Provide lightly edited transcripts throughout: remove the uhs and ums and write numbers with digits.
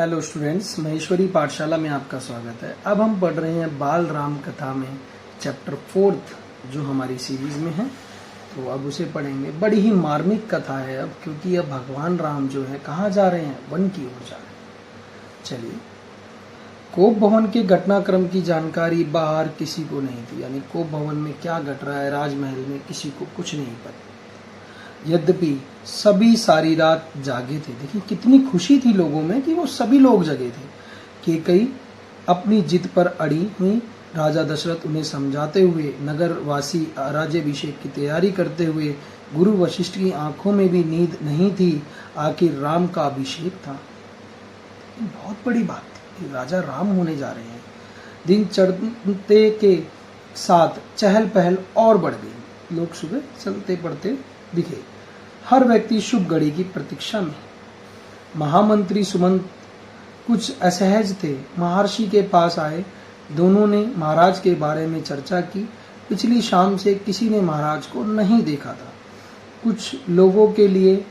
Hello students, Maheshwari पाठशाला में आपका स्वागत है। अब हम पढ़ रहे हैं बाल राम कथा में चैप्टर 4 जो हमारी सीरीज में है, तो अब उसे पढ़ेंगे। बड़ी ही मार्मिक कथा है अब, क्योंकि अब भगवान राम जो है कहाँ जा रहे हैं, वन की ओर जा रहे हैं। चलिए, कोप भवन के घटनाक्रम की जानकारी बाहर किसी को नहीं थी, यानी कोप भवन में क्या घट रहा है राजमहल में किसी को कुछ नहीं पता। यद्यपि सभी सारी रात जागे थे। देखिए कितनी खुशी थी लोगों में कि वो सभी लोग जगे थे। केकई अपनी जिद पर अड़ी हुई, राजा दशरथ उन्हें समझाते हुए, नगर वासी राज्याभिषेक की तैयारी करते हुए, गुरु वशिष्ठ की आंखों में भी नींद नहीं थी। आखिर राम का अभिषेक था। बहुत बड़ी बात थी कि राजा राम होने जा रहे हैं। दिन चढ़ते के साथ चहल पहल और बढ़ गई। लोग सुबह चलते पड़ते दिखे। हर व्यक्ति शुभ घड़ी की प्रतीक्षा में। महामंत्री सुमंत कुछ असहज थे। महर्षि के पास आए। दोनों ने महाराज के बारे में चर्चा की। पिछली शाम से किसी ने महाराज को नहीं देखा था। कुछ लोगों के लिए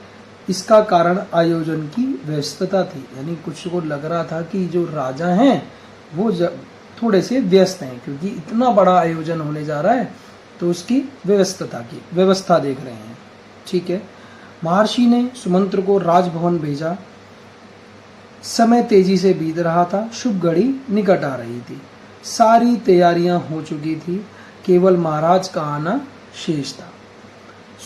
इसका कारण आयोजन की व्यस्तता थी, यानी कुछ को लग रहा था कि जो राजा हैं वो थोड़े से व्यस्त हैं, क्योंकि इतना बड़ा आयोजन होने जा रहा है तो उसकी व्यवस्था देख रहे हैं। ठीक है। महर्षि ने सुमंत्र को राजभवन भेजा। समय तेजी से बीत रहा था। शुभ घड़ी निकट आ रही थी। सारी तैयारियां हो चुकी थी, केवल महाराज का आना शेष था।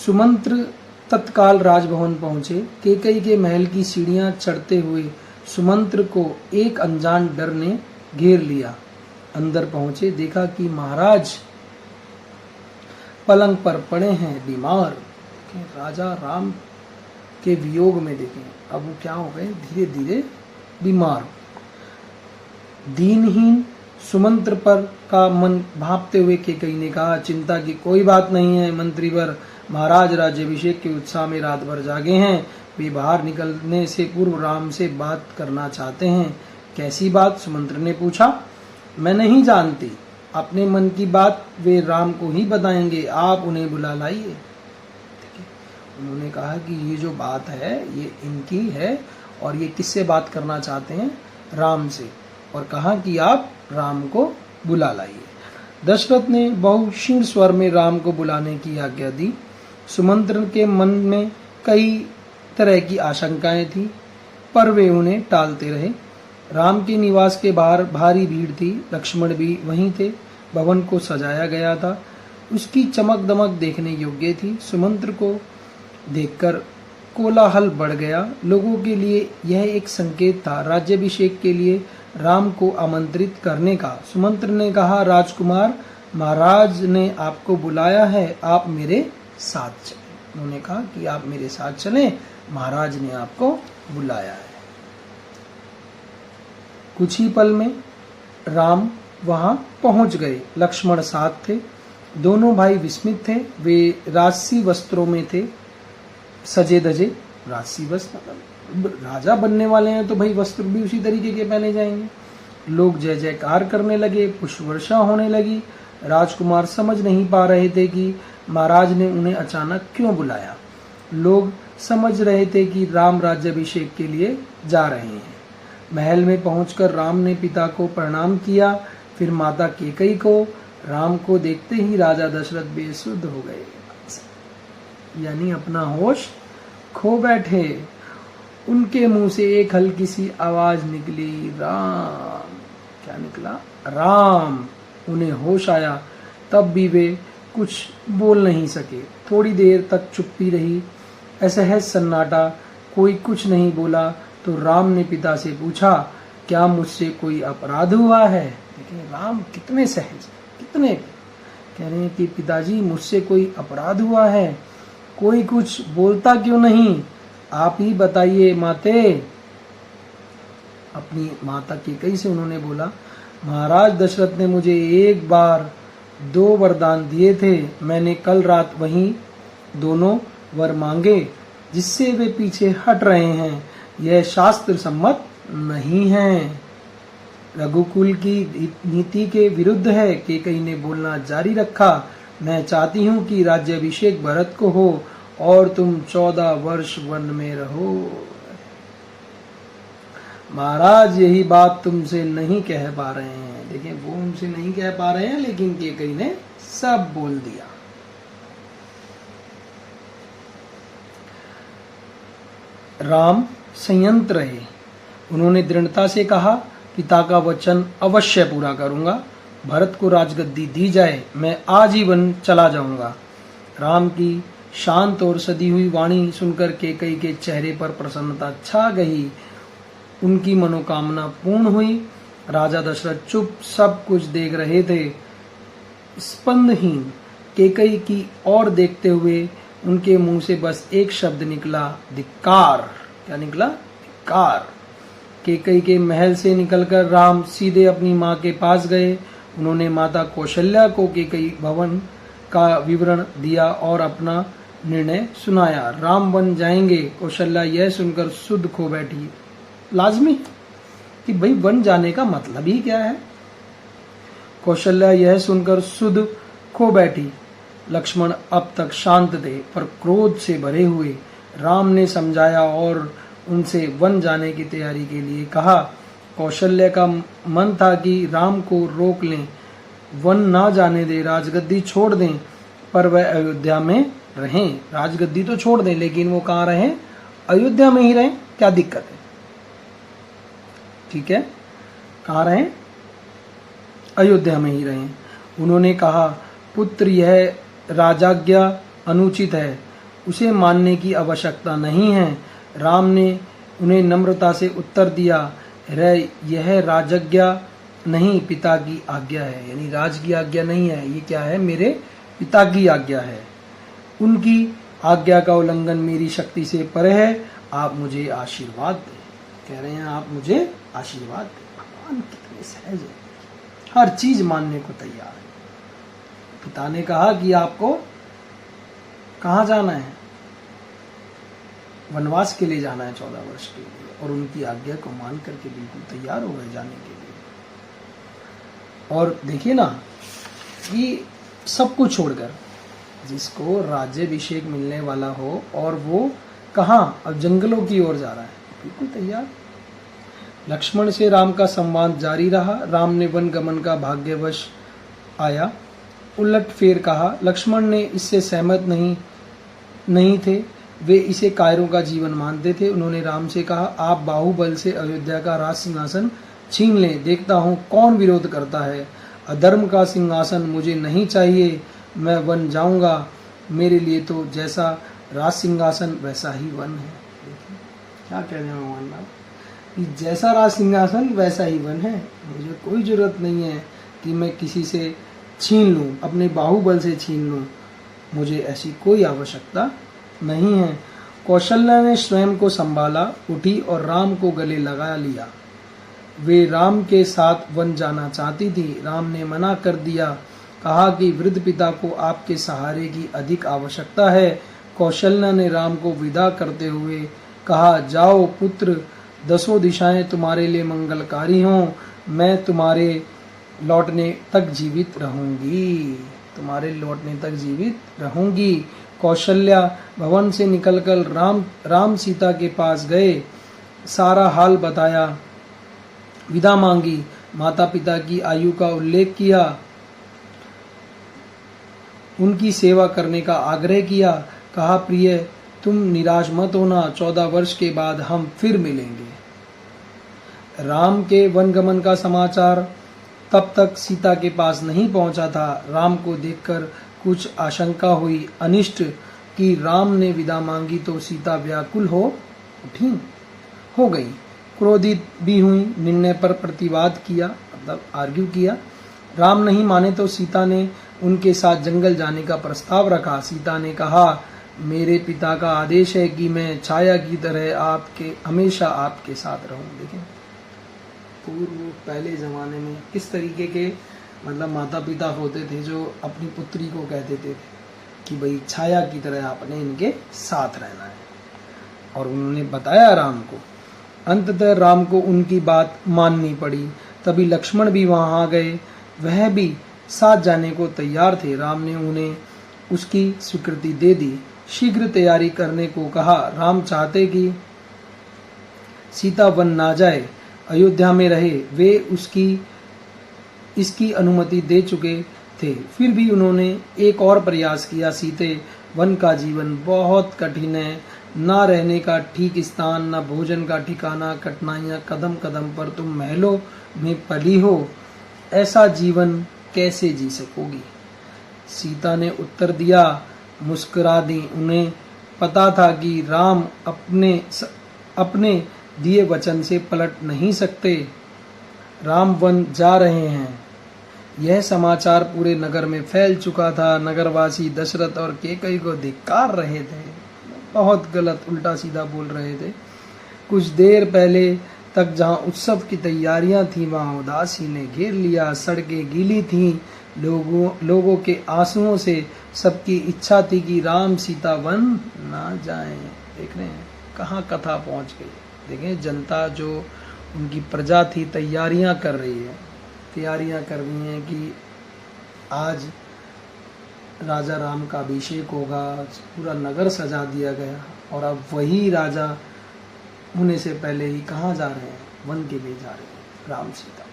सुमंत्र तत्काल राजभवन पहुंचे। केकई के महल की सीढ़ियां चढ़ते हुए सुमंत्र को एक अनजान डर ने घेर लिया। अंदर पहुंचे, देखा कि महाराज पलंग पर पड़े हैं, बीमार। राजा राम के वियोग में देखें, अब वो क्या हो गए, धीरे धीरे बीमार। दीनहीन सुमंत्र पर का मन भांपते हुए केकई ने कहा, चिंता की कोई बात नहीं है मंत्रीवर। महाराज राज्याभिषेक के उत्साह में रात भर जागे हैं। वे बाहर निकलने से पूर्व राम से बात करना चाहते हैं। कैसी बात? सुमंत्र ने पूछा। मैं नहीं जानती, अपने मन की बात वे राम को ही बताएंगे। आप उन्हें बुला लाइए। उन्होंने कहा कि ये जो बात है ये इनकी है, और ये किससे बात करना चाहते हैं? राम से। और कहा कि आप राम को बुला लाइए। दशरथ ने बहुक्षीण स्वर में राम को बुलाने की आज्ञा दी। सुमंत्र के मन में कई तरह की आशंकाएं थी, पर वे उन्हें टालते रहे। राम के निवास के बाहर भारी भीड़ थी। लक्ष्मण भी वहीं थे। भवन को सजाया गया था। उसकी चमक दमक देखने योग्य थी। सुमंत्र को देखकर कोलाहल बढ़ गया। लोगों के लिए यह एक संकेत था राज्याभिषेक के लिए राम को आमंत्रित करने का। सुमंत्र ने कहा, राजकुमार, महाराज ने आपको बुलाया है, आप मेरे साथ चलें। उन्होंने कहा कि आप मेरे साथ चलें, महाराज ने आपको बुलाया है। कुछ ही पल में राम वहां पहुंच गए। लक्ष्मण साथ थे। दोनों भाई विस्मित थे। वे राजसी वस्त्रों में थे, सजे धजे। राजसी वस्त्र मतलब राजा बनने वाले हैं तो भाई वस्त्र भी उसी तरीके के पहने जाएंगे। लोग जय जयकार करने लगे, पुष्प वर्षा होने लगी। राजकुमार समझ नहीं पा रहे थे कि महाराज ने उन्हें अचानक क्यों बुलाया। लोग समझ रहे थे कि राम राज्याभिषेक के लिए जा रहे हैं। महल में पहुंचकर राम ने पिता को प्रणाम किया, फिर माता केकई को। राम को देखते ही राजा दशरथ बेसुध हो गए, यानी अपना होश खो बैठे। उनके मुंह से एक हल्की सी आवाज निकली, राम। क्या निकला? राम। उन्हें होश आया, तब भी वे कुछ बोल नहीं सके। थोड़ी देर तक चुप्पी रही, असहज सन्नाटा। कोई कुछ नहीं बोला तो राम ने पिता से पूछा, क्या मुझसे कोई अपराध हुआ है? देखिए राम कितने सहज, कितने कह रहे हैं कि पिताजी मुझसे कोई अपराध हुआ है। कोई कुछ बोलता क्यों नहीं? आप ही बताइए माते। अपनी माता केकई से उन्होंने बोला, महाराज दशरथ ने मुझे एक बार 2 वरदान दिए थे। मैंने कल रात वहीं दोनों वर मांगे, जिससे वे पीछे हट रहे हैं। यह शास्त्र सम्मत नहीं है, रघुकुल की नीति के विरुद्ध है। केकई ने बोलना जारी रखा, मैं चाहती हूँ कि राज्याभिषेक भरत को हो और तुम 14 वर्ष वन में रहो। महाराज यही बात तुमसे नहीं कह पा रहे हैं। देखिए वो उनसे नहीं कह पा रहे हैं, लेकिन कैकई ने सब बोल दिया। राम संयंत रहे। उन्होंने दृढ़ता से कहा, पिता का वचन अवश्य पूरा करूंगा। भरत को राजगद्दी दी जाए, मैं आज ही वन चला जाऊंगा। राम की शांत और सदी हुई वाणी सुनकर कैकई के चेहरे पर प्रसन्नता छा गई। उनकी मनोकामना पूर्ण हुई। राजा दशरथ चुप सब कुछ देख रहे थे, स्पंदहीन। कैकई की ओर देखते हुए उनके मुंह से बस एक शब्द निकला, धिक्कार। क्या निकला? धिक्कार। कैकई के महल से निकलकर राम सीधे अपनी माँ के पास गए। उन्होंने माता कौशल्या को कैकई भवन का विवरण दिया और अपना निर्णय सुनाया। राम वन जाएंगे। कौशल्या यह सुनकर सुध खो बैठी। लाजमी कि भाई वन जाने का मतलब ही क्या है। कौशल्या यह सुनकर सुध खो बैठी। लक्ष्मण अब तक शांत थे, पर क्रोध से भरे हुए। राम ने समझाया और उनसे वन जाने की तैयारी के लिए कहा। कौशल्या का मन था कि राम को रोक लें, वन ना जाने दे, राजगद्दी छोड़ दें, पर वह अयोध्या में रहें। राजगद्दी तो छोड़ दें, लेकिन वो कहाँ रहें? अयोध्या में ही रहें। क्या दिक्कत है? ठीक है, कहाँ रहें? अयोध्या में ही रहें। उन्होंने कहा, पुत्र यह राजाज्ञा अनुचित है, उसे मानने की आवश्यकता नहीं है। राम ने उन्हें नम्रता से उत्तर दिया, यह राजज्ञा नहीं, पिता की आज्ञा है। यानी राज की आज्ञा नहीं है, ये क्या है? मेरे पिता की आज्ञा है। उनकी आज्ञा का उल्लंघन मेरी शक्ति से परे है। आप मुझे आशीर्वाद दें। कह रहे हैं आप मुझे आशीर्वाद दें। भगवान कितने सहज है, हर चीज मानने को तैयार है। पिता ने कहा कि आपको कहाँ जाना है? वनवास के लिए जाना है 14 वर्ष के लिए, और उनकी आज्ञा को मान करके बिल्कुल तैयार हो गए जाने के लिए। और देखिए ना कि सब कुछ छोड़कर, जिसको राज्याभिषेक मिलने वाला हो और वो कहाँ? अब जंगलों की ओर जा रहा है, बिल्कुल तैयार। लक्ष्मण से राम का संवाद जारी रहा। राम ने वन गमन का भाग्यवश आया उलट फेर कहा। लक्ष्मण ने इससे सहमत नहीं थे। वे इसे कायरों का जीवन मानते थे। उन्होंने राम से कहा, आप बाहुबल से अयोध्या का राज सिंहासन छीन लें, देखता हूँ कौन विरोध करता है। अधर्म का सिंहासन मुझे नहीं चाहिए, मैं वन जाऊंगा। मेरे लिए तो जैसा राज सिंहासन वैसा ही वन है। देखिए क्या कह रहे हैं भगवान राम कि जैसा राज सिंहासन वैसा ही वन है। मुझे कोई जरूरत नहीं है कि मैं किसी से छीन लूं, अपने बाहुबल से छीन लूं। मुझे ऐसी कोई आवश्यकता नहीं है। कौशल्या ने स्वयं को संभाला, उठी और राम को गले लगा लिया। वे राम के साथ वन जाना चाहती थी। राम ने मना कर दिया, कहा कि वृद्ध पिता को आपके सहारे की अधिक आवश्यकता है। कौशल्या ने राम को विदा करते हुए कहा, जाओ पुत्र, 10 दिशाएं तुम्हारे लिए मंगलकारी हों। मैं तुम्हारे लौटने तक जीवित रहूंगी, तुम्हारे लौटने तक जीवित रहूंगी। कौशल्या भवन से निकलकर राम सीता के पास गए, सारा हाल बताया, विदा मांगी, माता पिता की आयु का उल्लेख किया, उनकी सेवा करने का आग्रह किया। कहा, प्रिय तुम निराश मत होना, 14 वर्ष के बाद हम फिर मिलेंगे। राम के वनगमन का समाचार तब तक सीता के पास नहीं पहुंचा था। राम को देखकर कुछ आशंका हुई, अनिष्ट कि राम ने विदा मांगी तो सीता व्याकुल हो गई, क्रोधित भी हुई, निर्णय पर प्रतिवाद किया, मतलब आर्ग्यू किया। राम नहीं माने तो सीता ने उनके साथ जंगल जाने का प्रस्ताव रखा। सीता ने कहा, मेरे पिता का आदेश है कि मैं छाया की तरह हमेशा आपके साथ रहूं। देखें पूर्व पहले ज़माने में किस तरीके के मतलब माता पिता होते थे जो अपनी पुत्री को कहते थे कि भाई छाया की तरह आपने इनके साथ रहना है, और उन्होंने बताया राम को। अंततः राम को उनकी बात माननी पड़ी। तभी लक्ष्मण भी वहां आ गए, वह भी साथ जाने को तैयार थे। राम ने उन्हें उसकी स्वीकृति दे दी, शीघ्र तैयारी करने को कहा। राम चाहते कि सीता वन ना जाए, अयोध्या में रहे, वे इसकी अनुमति दे चुके थे। फिर भी उन्होंने एक और प्रयास किया। सीते, वन का जीवन बहुत कठिन है, ना रहने का ठीक स्थान, ना भोजन का ठिकाना, कठिनाइयां कदम कदम पर, तुम महलों में पली हो, ऐसा जीवन कैसे जी सकोगी? सीता ने उत्तर दिया, मुस्कुरा दी। उन्हें पता था कि राम अपने दिए वचन से पलट नहीं सकते। राम वन जा रहे हैं, यह समाचार पूरे नगर में फैल चुका था। नगरवासी दशरथ और कैकेयी को धिक्कार रहे थे, बहुत गलत उल्टा सीधा बोल रहे थे। कुछ देर पहले तक जहां उत्सव की तैयारियां थी, वहां उदासी ने घेर लिया। सड़कें गीली थीं, लोगों के आंसुओं से सबकी इच्छा थी कि राम सीता वन ना जाएं। देख रहे हैं कहाँ कथा पहुंच गई। देखें, जनता जो उनकी प्रजा थी तैयारियां कर रही है कि आज राजा राम का अभिषेक होगा, पूरा नगर सजा दिया गया, और अब वही राजा होने से पहले ही कहाँ जा रहे हैं? वन के लिए जा रहे हैं राम सीता।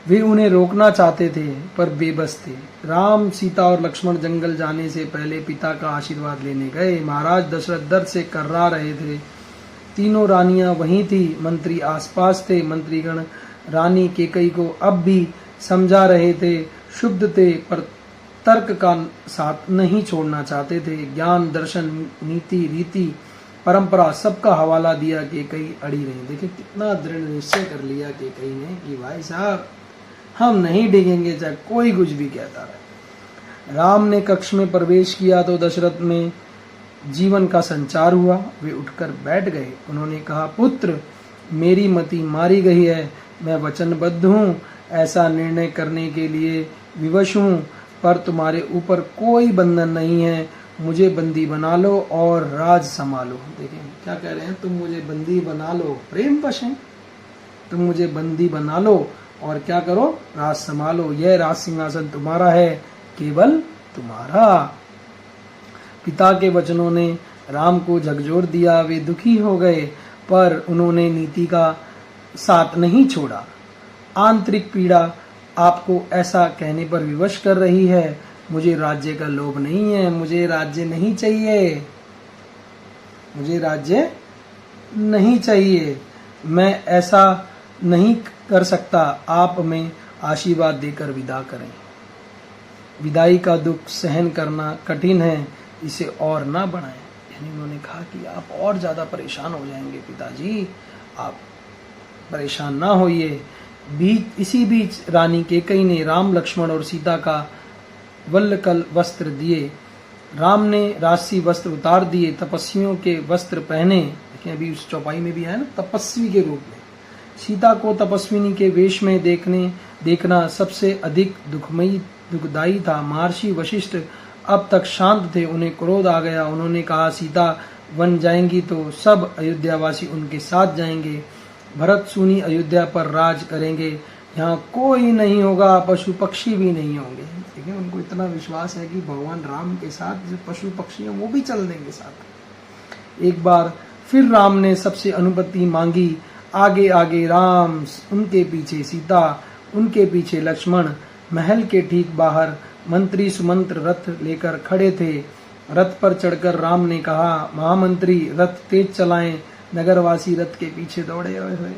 वे उन्हें रोकना चाहते थे पर बेबस थे। राम, सीता और लक्ष्मण जंगल जाने से पहले पिता का आशीर्वाद लेने गए। महाराज दशरथ दर्द से कर्रा रहे थे। तीनों रानियां वहीं थी, मंत्री आसपास थे। मंत्रीगण रानी कैकेयी को अब भी समझा रहे थे, शुद्ध थे, पर तर्क का साथ नहीं छोड़ना चाहते थे। ज्ञान, दर्शन, नीति, रीति, परंपरा सबका हवाला दिया। कैकेयी अड़ी रही। देखिए कितना दृढ़ निश्चय कर लिया कैकेयी ने कि भाई साहब हम नहीं डिगेंगे, चाहे कोई कुछ भी कहता रहे। राम ने कक्ष में प्रवेश किया तो दशरथ में जीवन का संचार हुआ। वे उठकर बैठ गए। उन्होंने कहा, पुत्र, मेरी मति मारी गई है, मैं वचनबद्ध हूँ, ऐसा निर्णय करने के लिए विवश हूँ, पर तुम्हारे ऊपर कोई बंधन नहीं है। मुझे बंदी बना लो और राज संभालो। देखें क्या कह रहे हैं, तुम मुझे बंदी बना लो, प्रेम वश हैं, तुम मुझे बंदी बना लो और क्या करो, राज संभालो। यह राज सिंहासन तुम्हारा है, केवल तुम्हारा। पिता के वचनों ने राम को झकझोर दिया। वे दुखी हो गए, पर उन्होंने नीति का साथ नहीं छोड़ा। आंतरिक पीड़ा आपको ऐसा कहने पर विवश कर रही है। मुझे राज्य का लोभ नहीं है, मुझे राज्य नहीं चाहिए, मुझे राज्य नहीं चाहिए, मैं ऐसा नहीं कर सकता। आप हमें आशीर्वाद देकर विदा करें। विदाई का दुख सहन करना कठिन है, इसे और ना बढ़ाएं। यानी उन्होंने कहा कि आप और ज्यादा परेशान हो जाएंगे पिताजी, आप परेशान ना होइए। इसी बीच रानी कैकेयी ने राम, लक्ष्मण और सीता का वल्लकल वस्त्र दिए। राम ने राजसी वस्त्र उतार दिए, तपस्वियों के वस्त्र पहने। देखिए अभी उस चौपाई में भी है ना, तपस्वी के रूप में। सीता को तपस्विनी के वेश में देखना सबसे अधिक दुखदायी था। महर्षि वशिष्ठ अब तक शांत थे, उन्हें क्रोध आ गया। उन्होंने कहा, सीता वन जाएंगी तो सब अयोध्यावासी उनके साथ जाएंगे। भरत सूनी अयोध्या पर राज करेंगे, यहाँ कोई नहीं होगा, पशु पक्षी भी नहीं होंगे। देखिए उनको इतना विश्वास है कि भगवान राम के साथ जो पशु पक्षी हैं वो भी चल देंगे साथ। एक बार फिर राम ने सबसे अनुमति मांगी। आगे आगे राम, उनके पीछे सीता, उनके पीछे लक्ष्मण। महल के ठीक बाहर मंत्री सुमंत्र रथ लेकर खड़े थे। रथ पर चढ़कर राम ने कहा, महामंत्री रथ तेज चलाएं। नगरवासी रथ के पीछे दौड़े हुए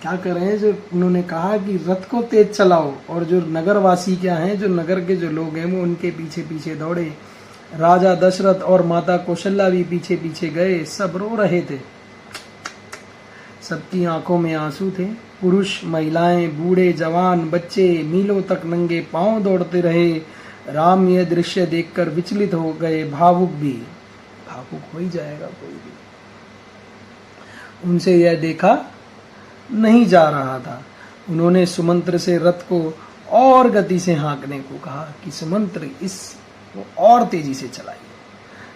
क्या कर रहे हैं, जो उन्होंने कहा कि रथ को तेज चलाओ, और जो नगरवासी क्या हैं, जो नगर के जो लोग हैं वो उनके पीछे पीछे दौड़े। राजा दशरथ और माता कौशल्या भी पीछे पीछे गए। सब रो रहे थे, सबकी आंखों में आंसू थे। पुरुष, महिलाएं, बूढ़े, जवान, बच्चे मीलों तक नंगे पांव दौड़ते रहे। राम यह दृश्य देखकर विचलित हो गए, भावुक हो ही जाएगा कोई भी। उनसे यह देखा नहीं जा रहा था। उन्होंने सुमंत्र से रथ को और गति से हाँकने को कहा कि सुमंत्र इसको और तेजी से चलाइए,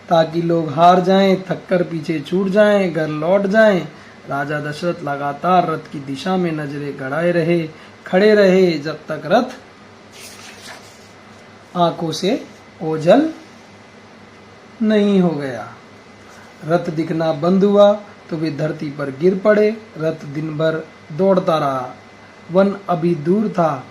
ताकि लोग हार जाएं, थककर पीछे छूट जाएं, घर लौट जाएं। राजा दशरथ लगातार रथ की दिशा में नजरें गड़ाए खड़े रहे, जब तक रथ आंखों से ओझल नहीं हो गया। रथ दिखना बंद हुआ तो वे धरती पर गिर पड़े। रथ दिन भर दौड़ता रहा। वन अभी दूर था।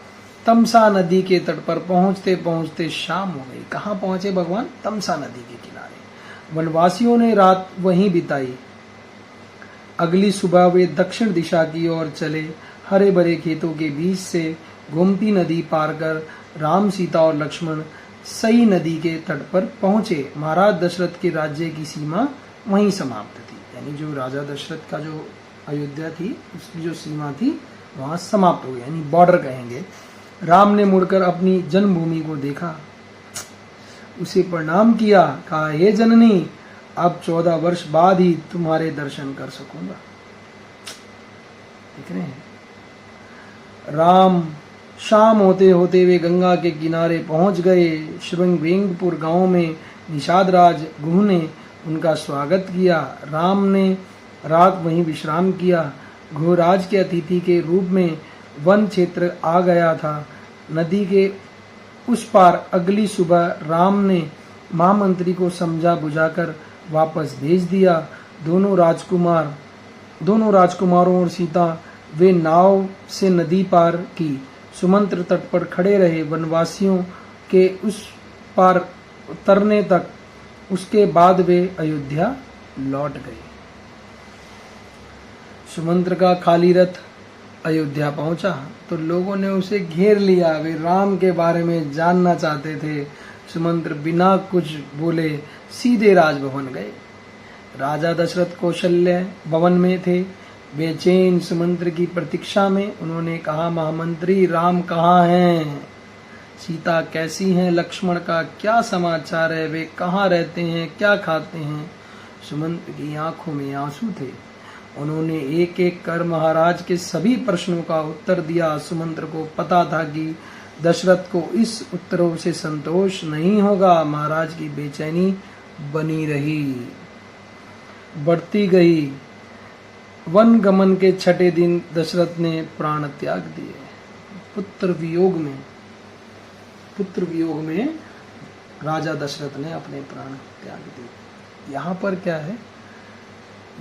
तमसा नदी के तट पर पहुंचते पहुंचते शाम हो गई। कहाँ पहुंचे भगवान? तमसा नदी के किनारे। वनवासियों ने रात वहीं बिताई। अगली सुबह वे दक्षिण दिशा की ओर चले। हरे भरे खेतों के बीच से गोमती नदी पार कर राम, सीता और लक्ष्मण सई नदी के तट पर पहुंचे। महाराज दशरथ के राज्य की सीमा वहीं समाप्त थी। यानी जो राजा दशरथ का जो अयोध्या थी उसकी जो सीमा थी वहां समाप्त हो गई, यानी बॉर्डर कहेंगे। राम ने मुड़कर अपनी जन्मभूमि को देखा, उसे प्रणाम किया, कहा हे जननी, अब 14 वर्ष बाद ही तुम्हारे दर्शन कर सकूंगा। देख रहे हैं, राम शाम होते होते वे गंगा के किनारे पहुंच गए। श्रृंगवेंगपुर गांव में निषाद राज गुह ने उनका स्वागत किया। राम ने रात वहीं विश्राम किया। गुहराज के अतिथि के रूप में वन क्षेत्र आ गया था। नदी के उस पार अगली सुबह राम ने महामंत्री को समझा बुझाकर वापस भेज दिया। दोनों राजकुमारों और सीता वे नाव से नदी पार की। सुमंत्र तट पर खड़े रहे वनवासियों के उस पार उतरने तक। उसके बाद वे अयोध्या लौट गए। सुमंत्र का खाली रथ अयोध्या पहुंचा तो लोगों ने उसे घेर लिया। वे राम के बारे में जानना चाहते थे। सुमंत्र बिना कुछ बोले सीधे राजभवन गए। राजा दशरथ कौशल्य भवन में थे। बेचैन सुमंत्र की प्रतीक्षा में उन्होंने कहा, महामंत्री, राम कहाँ हैं? सीता कैसी हैं? लक्ष्मण का क्या समाचार है? वे कहाँ रहते हैं? क्या खाते हैं? सुमंत्र की आंखों में आंसू थे। उन्होंने एक एक कर महाराज के सभी प्रश्नों का उत्तर दिया। सुमंत्र को पता था कि दशरथ को इस उत्तरों से संतोष नहीं होगा। महाराज की बेचैनी बनी रही, बढ़ती गई। वन गमन के 6ठे दिन दशरथ ने प्राण त्याग दिए। पुत्र वियोग में राजा दशरथ ने अपने प्राण त्याग दिए। यहाँ पर क्या है,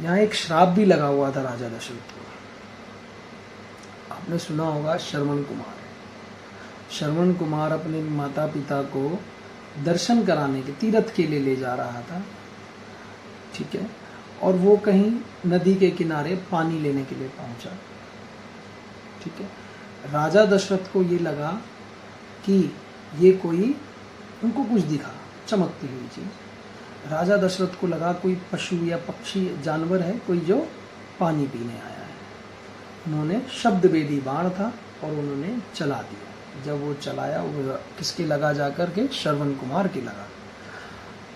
यहाँ एक श्राप भी लगा हुआ था राजा दशरथ को। आपने सुना होगा श्रवण कुमार अपने माता पिता को दर्शन कराने के, तीर्थ के लिए ले जा रहा था, ठीक है, और वो कहीं नदी के किनारे पानी लेने के लिए पहुंचा, ठीक है। राजा दशरथ को ये लगा कि ये कोई, उनको कुछ दिखा चमकती हुई चीज। राजा दशरथ को लगा कोई पशु या पक्षी जानवर है कोई जो पानी पीने आया है। उन्होंने शब्द वेदी बाण था और उन्होंने चला दिया। जब वो चलाया, वो किसके लगा जाकर के? श्रवण कुमार के लगा।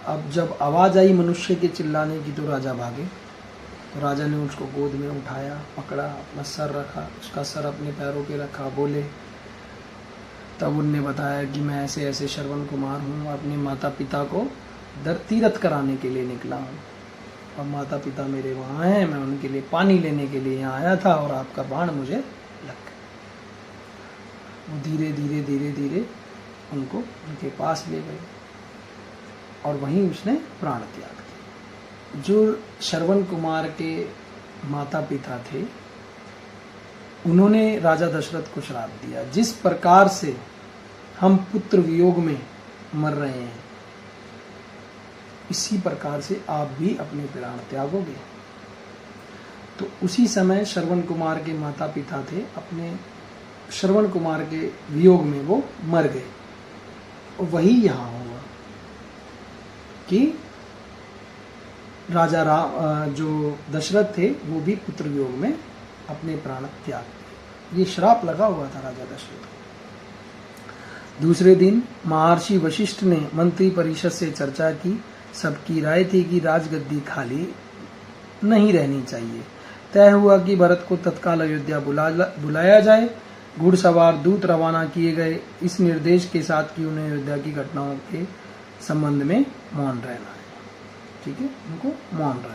अब जब आवाज आई मनुष्य के चिल्लाने की तो राजा भागे। तो राजा ने उसको गोद में उठाया, पकड़ा, अपना सर रखा, उसका सर अपने पैरों पे रखा, बोले। तब उनने बताया कि मैं ऐसे ऐसे श्रवण कुमार हूँ, अपने माता पिता को तीर्थ कराने के लिए निकला हूँ, और माता पिता मेरे वहाँ हैं, मैं उनके लिए पानी लेने के लिए यहाँ आया था और आपका बाण मुझे लग गया। वो धीरे धीरे धीरे धीरे उनको उनके पास ले गए और वहीं उसने प्राण त्याग दिया। जो श्रवण कुमार के माता पिता थे उन्होंने राजा दशरथ को श्राप दिया, जिस प्रकार से हम पुत्र वियोग में मर रहे हैं इसी प्रकार से आप भी अपने प्राण त्यागोगे। तो उसी समय श्रवण कुमार के माता पिता थे, अपने श्रवण कुमार के वियोग में वो मर गए। और वही यहाँ हुआ कि राजा जो दशरथ थे वो भी पुत्र वियोग में अपने प्राण त्याग दिए। ये श्राप लगा हुआ था राजा दशरथ को। दूसरे दिन महर्षि वशिष्ठ ने मंत्री परिषद से चर्चा की। सबकी राय थी कि राजगद्दी खाली नहीं रहनी चाहिए। तय हुआ कि भरत को तत्काल अयोध्या बुलाया जाए। घुड़सवार दूत रवाना किए गए, इस निर्देश के साथ कि उन्हें अयोध्या की घटनाओं के संबंध में मौन रहना है, ठीक है, उनको मौन रहना है।